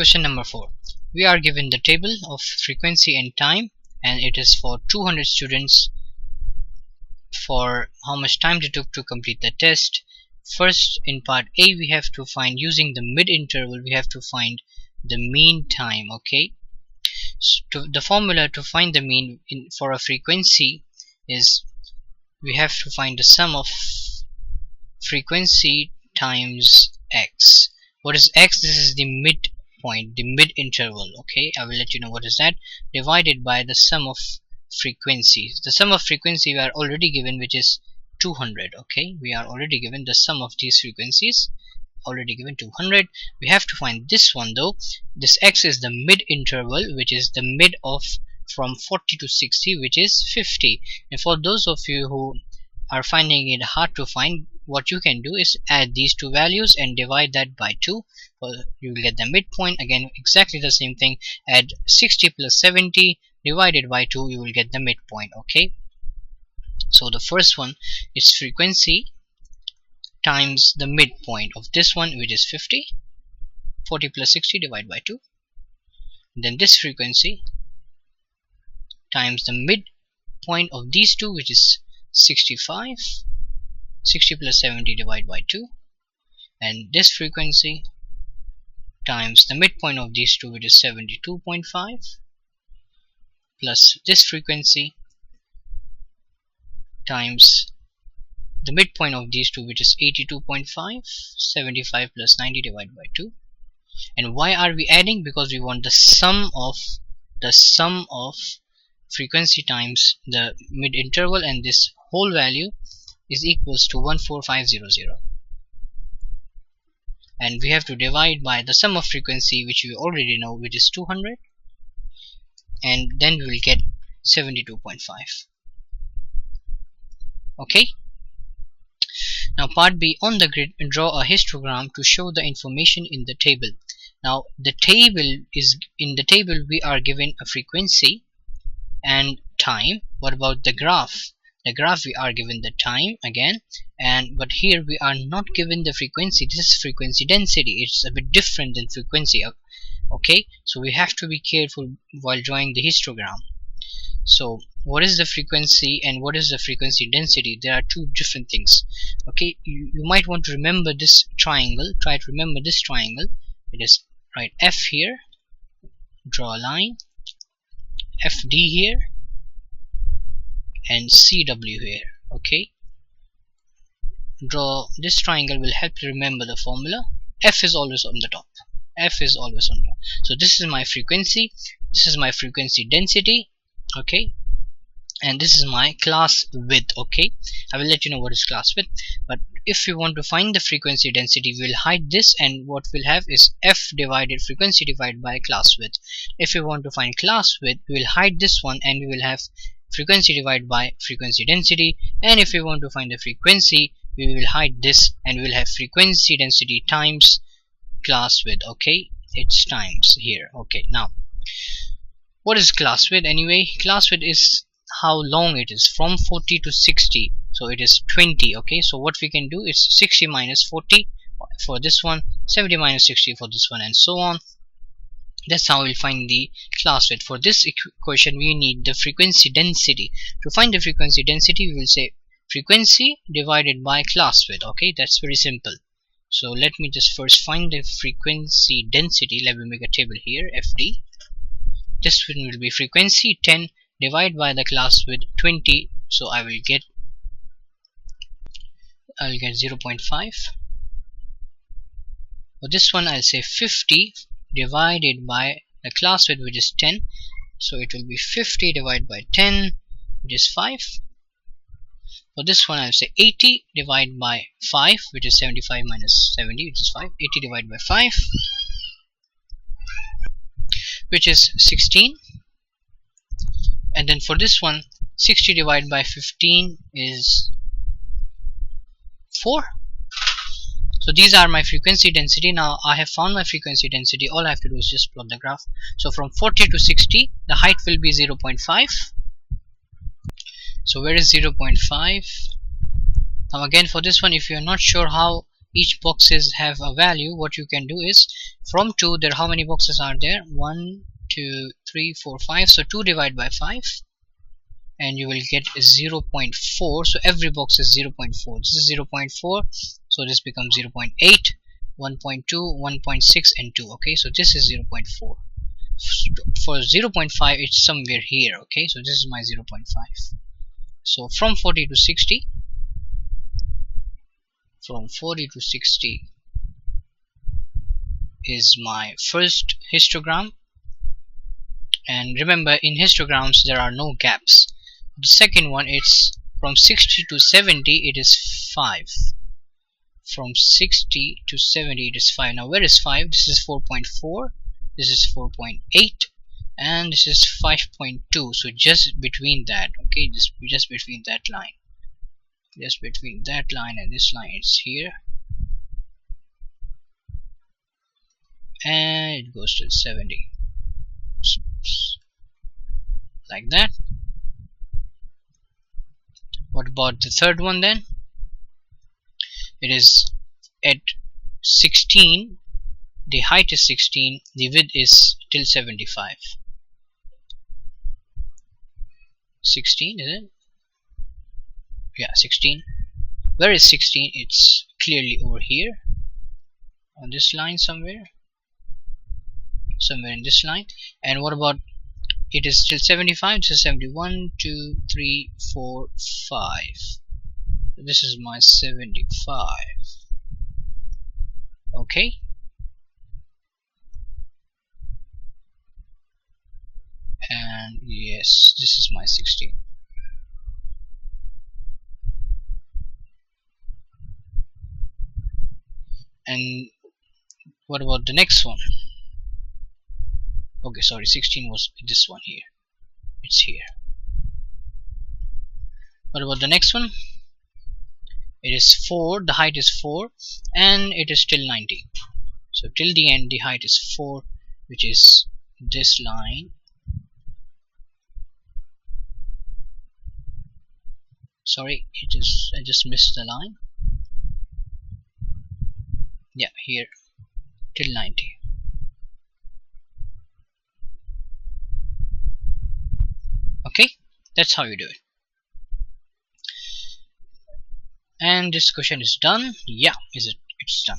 Question number 4. We are given the table of frequency and time, and it is for 200 students for how much time they took to complete the test. First, in part A, we have to find, using the mid interval, we have to find the mean time. Okay, so the formula to find the mean for a frequency is we have to find the sum of frequency times x. What is x? This is the midpoint, the mid interval. Okay, I will let you know what is that, divided by the sum of frequencies. The sum of frequency we are already given, which is 200. Okay, we are already given the sum of these frequencies, already given 200. We have to find this one though. This x is the mid interval, which is the mid of from 40 to 60, which is 50. And for those of you who are finding it hard to find, what you can do is add these two values and divide that by 2. You will get the midpoint. Again, exactly the same thing. Add 60 plus 70 divided by 2, you will get the midpoint. Okay, so the first one is frequency times the midpoint of this one, which is 50. 40 plus 60 divided by 2. Then this frequency times the midpoint of these two, which is 65. 60 plus 70 divided by 2. And this frequency times the midpoint of these two, which is 72.5, plus this frequency times the midpoint of these two, which is 82.5. 75 plus 90 divided by 2. And why are we adding? Because we want the sum of frequency times the mid interval, and this whole value is equals to 14500. And we have to divide by the sum of frequency, which we already know, which is 200, and then we will get 72.5. Okay, now part B, on the grid draw a histogram to show the information in the table. Now the table is, in the table we are given a frequency and time. What about the graph? The graph we are given the time again, but here we are not given the frequency. This is frequency density. It's a bit different than frequency. Okay, so we have to be careful while drawing the histogram. So what is the frequency and what is the frequency density? There are two different things. Okay, you might want to remember this triangle. Try to remember this triangle. It is right F here, draw a line, FD here, and CW here. Okay, draw this triangle will help you remember the formula. F is always on the top. F is always on top. So this is my frequency, this is my frequency density. Okay, and this is my class width. Okay, I will let you know what is class width. But if you want to find the frequency density, we will hide this, and what we'll have is F divided frequency divided by class width. If you want to find class width, we will hide this one, and we will have frequency divided by frequency density. And if we want to find the frequency, we will hide this, and we will have frequency density times class width. Okay, it's times here. Okay, now what is class width anyway? Class width is how long it is from 40 to 60, so it is 20. Okay, so what we can do is 60 minus 40 for this one, 70 minus 60 for this one, and so on. That's how we'll find the class width. For this equation we need the frequency density. To find the frequency density, we will say frequency divided by class width. Okay, that's very simple. So let me just first find the frequency density. Let me make a table here, FD. This one will be frequency 10 divided by the class width 20, so I will get 0.5. For this one I'll say 50 divided by the class width, which is 10, so it will be 50 divided by 10, which is 5. For this one I'll say 80 divided by 5, which is 75 minus 70, which is 5. 80 divided by 5, which is 16. And then for this one, 60 divided by 15 is 4. So these are my frequency density. Now I have found my frequency density. All I have to do is just plot the graph. So from 40 to 60, the height will be 0.5. So where is 0.5? Now again, for this one, if you are not sure how each boxes have a value, what you can do is from 2 there, how many boxes are there? 1 2 3 4 5. So 2 divided by 5 and you will get 0.4. so every box is 0.4. this is 0.4, so this becomes 0.8, 1.2, 1.6 and 2. okay, so this is 0.4. for 0.5 it's somewhere here. okay, so this is my 0.5. so from 40 to 60, from 40 to 60 is my first histogram. And remember, in histograms there are no gaps. The second one, it's from 60 to 70, it is 5. From 60 to 70 it is 5. Now where is 5? This is 4.4, this is 4.8, and this is 5.2. so just between that. okay, just between that line, just between that line and this line, it's here, and it goes till 70, like that. What about the third one then? It is at 16, the height is 16, the width is till 75. 16, is it? Yeah, 16. Where is 16? It's clearly over here on this line, somewhere in this line. And what about, it is still 75, this is 71, 2, 3, 4, 5. This is my 75. okay, and yes, this is my 16. And what about the next one? Okay, sorry, 16 was this one here, it's here. What about the next one? It is 4, the height is 4, and it is till 90. so till the end the height is 4, which is this line. Sorry, it is, I just missed the line. Yeah, here, till 90. okay, that's how you do it. And this question is done. Yeah, it's done.